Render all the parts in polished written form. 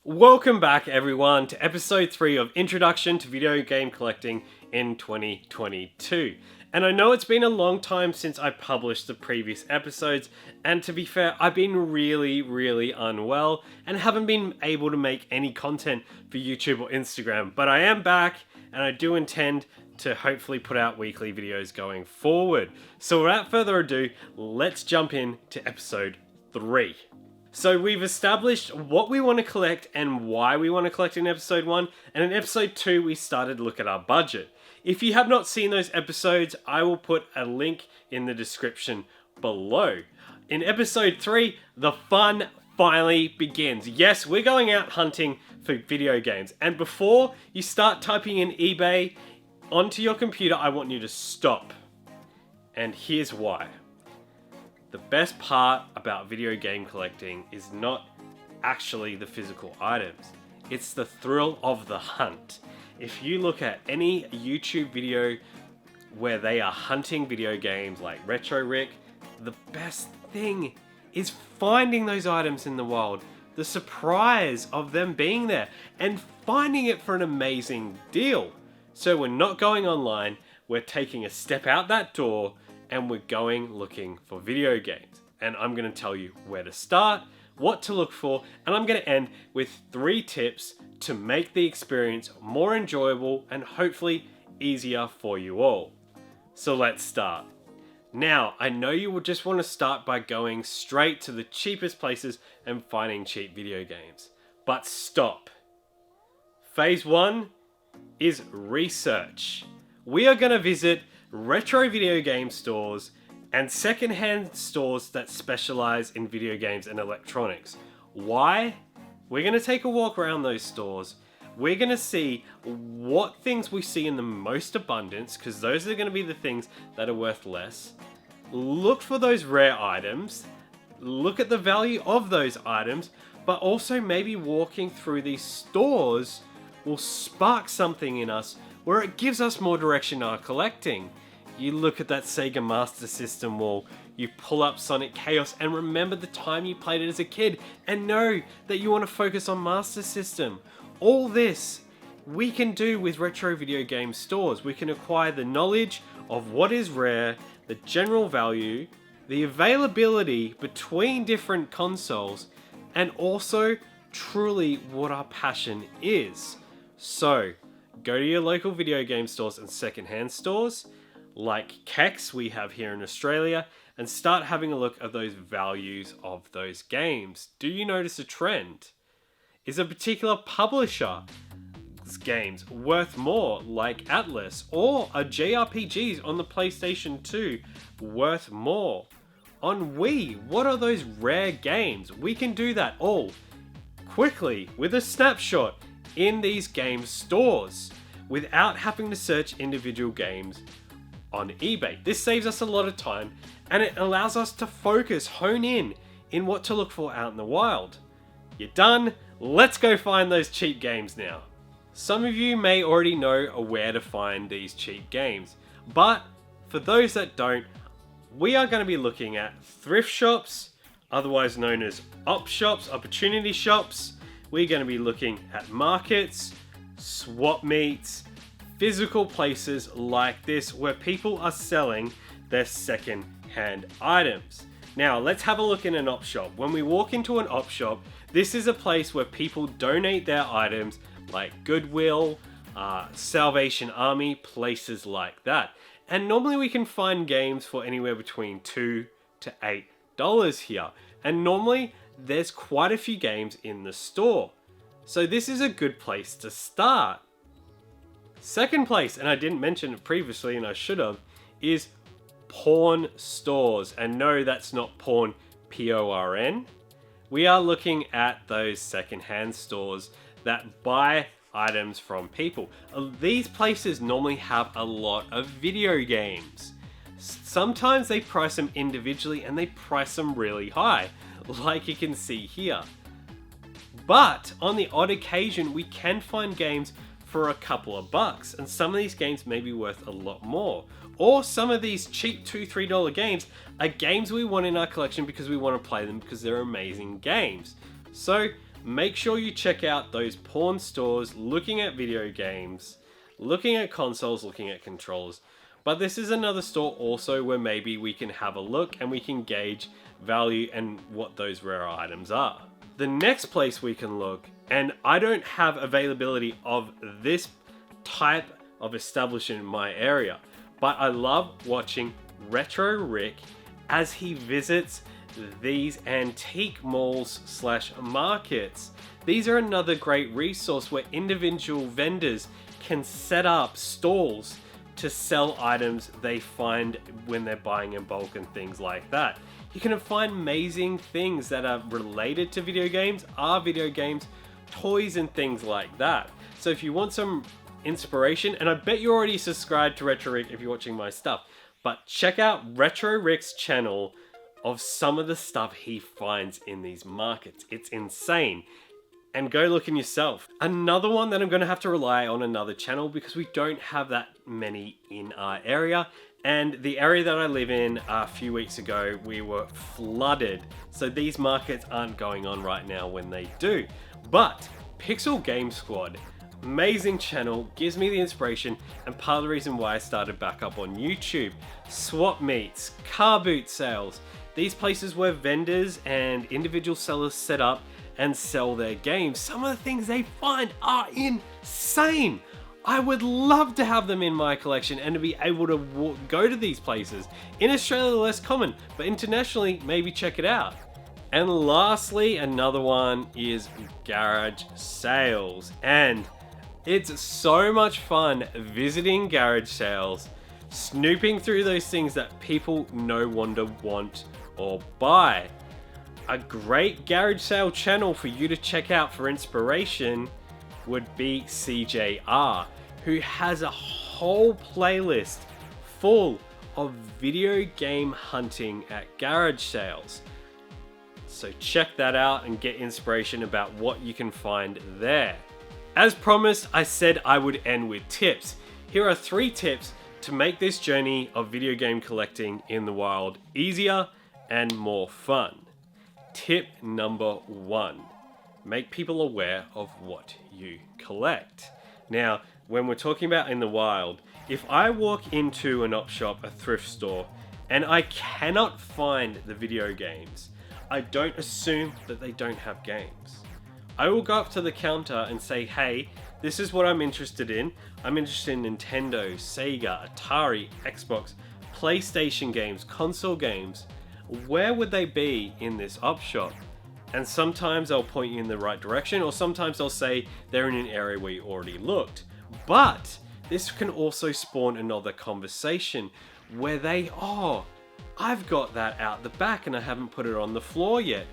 Welcome back everyone to episode 3 of Introduction to Video Game Collecting in 2022. And I know it's been a long time since I published the previous episodes, and to be fair, I've been really unwell and haven't been able to make any content for YouTube or Instagram, but I am back and I do intend to hopefully put out weekly videos going forward. So without further ado, let's jump in to episode 3. So we've established what we want to collect and why we want to collect in episode 1, and in episode 2 we started to look at our budget. If you have not seen those episodes, I will put a link in the description below. In episode 3, the fun finally begins. Yes, we're going out hunting for video games, and before you start typing in eBay onto your computer, I want you to stop. And here's why. The best part about video game collecting is not actually the physical items. It's the thrill of the hunt. If you look at any YouTube video where they are hunting video games like Retro Rick, the best thing is finding those items in the wild. The surprise of them being there and finding it for an amazing deal. So we're not going online, we're taking a step out that door and we're going looking for video games. And I'm going to tell you where to start, what to look for, and I'm going to end with 3 tips to make the experience more enjoyable and hopefully easier for you all. So let's start. Now, I know you will just want to start by going straight to the cheapest places and finding cheap video games. But stop. Phase 1 is research. We are going to visit retro video game stores and secondhand stores that specialize in video games and electronics. Why? We're going to take a walk around those stores. We're going to see what things we see in the most abundance, because those are going to be the things that are worth less. Look for those rare items. Look at the value of those items, but also maybe walking through these stores will spark something in us where it gives us more direction in our collecting. You look at that Sega Master System wall, you pull up Sonic Chaos and remember the time you played it as a kid and know that you want to focus on Master System. All this we can do with retro video game stores. We can acquire the knowledge of what is rare, the general value, the availability between different consoles, and also truly what our passion is. So, go to your local video game stores and secondhand stores, like Kex we have here in Australia, and start having a look at those values of those games. Do you notice a trend? Is a particular publisher's games worth more, like Atlas, or are JRPGs on the PlayStation 2 worth more? On Wii, what are those rare games? We can do that all quickly with a snapshot in these game stores without having to search individual games on eBay. This saves us a lot of time and it allows us to focus, hone in what to look for out in the wild. You're done? Let's go find those cheap games now. Some of you may already know where to find these cheap games, but for those that don't, we are going to be looking at thrift shops, otherwise known as op shops, opportunity shops. We're going to be looking at markets, swap meets, physical places like this where people are selling their second-hand items. Now, let's have a look in an op shop. When we walk into an op shop, this is a place where people donate their items like Goodwill, Salvation Army, places like that. And normally we can find games for anywhere between $2 to $8 here. And normally there's quite a few games in the store. So this is a good place to start. Second place, and I didn't mention it previously and I should have, is pawn stores. And no, that's not porn, P-O-R-N. We are looking at those secondhand stores that buy items from people. These places normally have a lot of video games. Sometimes they price them individually and they price them really high, like you can see here. But on the odd occasion, we can find games for a couple of bucks, and some of these games may be worth a lot more. Or some of these cheap $2, $3 games are games we want in our collection because we want to play them because they're amazing games. So make sure you check out those pawn stores looking at video games, looking at consoles, looking at controllers. But this is another store also where maybe we can have a look and we can gauge value and what those rare items are. The next place we can look, and I don't have availability of this type of establishment in my area, but I love watching Retro Rick as he visits these antique malls slash markets. These are another great resource where individual vendors can set up stalls to sell items they find when they're buying in bulk and things like that. You can find amazing things that are related to video games, toys and things like that. So if you want some inspiration, and I bet you're already subscribed to Retro Rick if you're watching my stuff, but check out Retro Rick's channel of some of the stuff he finds in these markets. It's insane. And go look in yourself. Another one that I'm going to have to rely on another channel because we don't have that many in our area. And the area that I live in a few weeks ago, we were flooded. So these markets aren't going on right now when they do. But Pixel Game Squad, amazing channel, gives me the inspiration and part of the reason why I started back up on YouTube. Swap meets, car boot sales, these places where vendors and individual sellers set up and sell their games. Some of the things they find are insane. I would love to have them in my collection and to be able to go to these places. In Australia, they're less common, but internationally, maybe check it out. And lastly, another one is garage sales. And it's so much fun visiting garage sales, snooping through those things that people no wonder want or buy. A great garage sale channel for you to check out for inspiration would be SeeJayAre, who has a whole playlist full of video game hunting at garage sales. So check that out and get inspiration about what you can find there. As promised, I said I would end with tips. Here are 3 tips to make this journey of video game collecting in the wild easier and more fun. Tip number 1, make people aware of what you collect. Now, when we're talking about in the wild, if I walk into an op shop, a thrift store, and I cannot find the video games, I don't assume that they don't have games. I will go up to the counter and say, hey, this is what I'm interested in. I'm interested in Nintendo, Sega, Atari, Xbox, PlayStation games, console games. Where would they be in this op shop? And sometimes they'll point you in the right direction, or sometimes they'll say they're in an area where you already looked. But this can also spawn another conversation where they, oh, I've got that out the back and I haven't put it on the floor yet.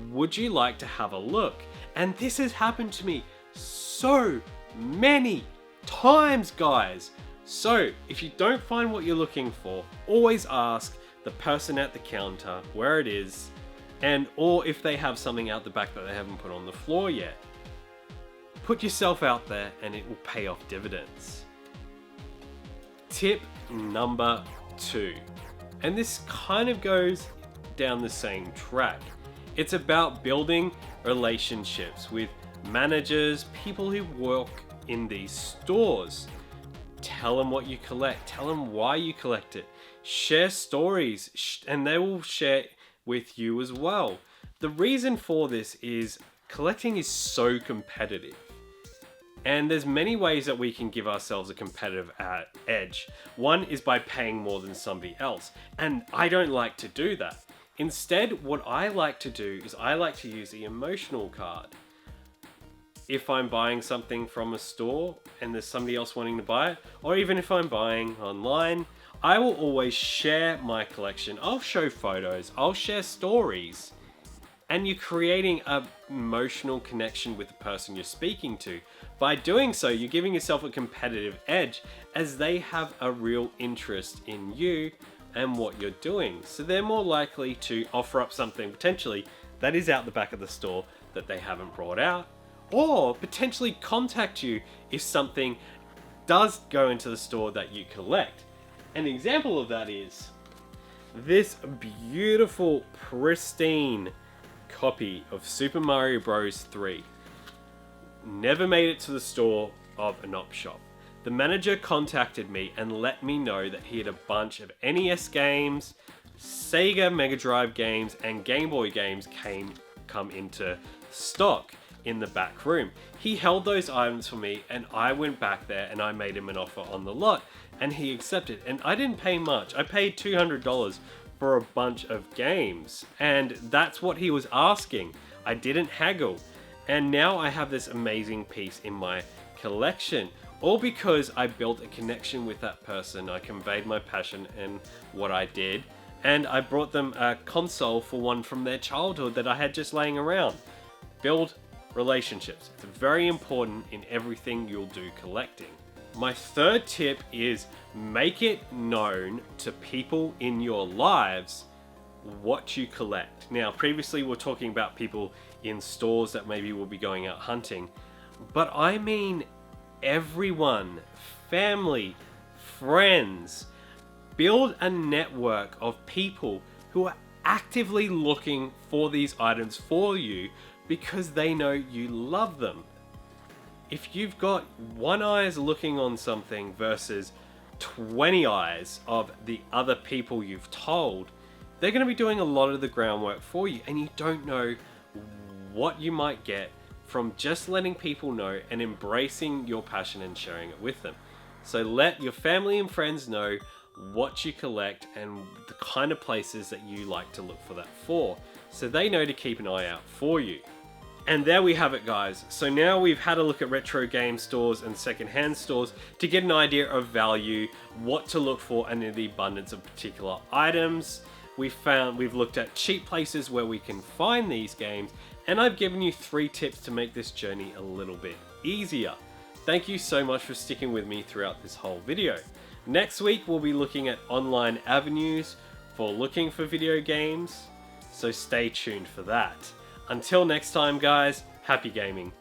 Would you like to have a look? And this has happened to me so many times, guys. So if you don't find what you're looking for, always ask the person at the counter where it is, and or if they have something out the back that they haven't put on the floor yet. Put yourself out there and it will pay off dividends. Tip number 2, and this kind of goes down the same track. It's about building relationships with managers, people who work in these stores. Tell them what you collect, tell them why you collect it. Share stories, and they will share with you as well. The reason for this is collecting is so competitive. And there's many ways that we can give ourselves a competitive edge. One is by paying more than somebody else. And I don't like to do that. Instead, what I like to do is I like to use the emotional card. If I'm buying something from a store and there's somebody else wanting to buy it, or even if I'm buying online, I will always share my collection. I'll show photos, I'll share stories, and you're creating an emotional connection with the person you're speaking to. By doing so, you're giving yourself a competitive edge as they have a real interest in you and what you're doing. So they're more likely to offer up something potentially that is out the back of the store that they haven't brought out, or potentially contact you if something does go into the store that you collect. An example of that is this beautiful, pristine copy of Super Mario Bros. 3. Never made it to the store of an op shop. The manager contacted me and let me know that he had a bunch of NES games, Sega Mega Drive games, and Game Boy games come into stock in the back room. He held those items for me, and I went back there and I made him an offer on the lot, and he accepted. And I didn't pay much. I paid $200 for a bunch of games, and that's what he was asking. I didn't haggle, and now I have this amazing piece in my collection, all because I built a connection with that person. I conveyed my passion and what I did, and I brought them a console for one from their childhood that I had just laying around. Build relationships. It's very important in everything you'll do collecting. My third tip is make it known to people in your lives what you collect. Now, previously we were talking about people in stores that maybe will be going out hunting, but I mean everyone, family, friends. Build a network of people who are actively looking for these items for you because they know you love them. If you've got one eye looking on something versus 20 eyes of the other people you've told, they're going to be doing a lot of the groundwork for you, and you don't know what you might get from just letting people know and embracing your passion and sharing it with them. So let your family and friends know what you collect and the kind of places that you like to look for that for, so they know to keep an eye out for you. And there we have it, guys. So now we've had a look at retro game stores and secondhand stores to get an idea of value, what to look for, and the abundance of particular items. We've looked at cheap places where we can find these games, and I've given you 3 tips to make this journey a little bit easier. Thank you so much for sticking with me throughout this whole video. Next week, we'll be looking at online avenues for looking for video games, so stay tuned for that. Until next time, guys, happy gaming.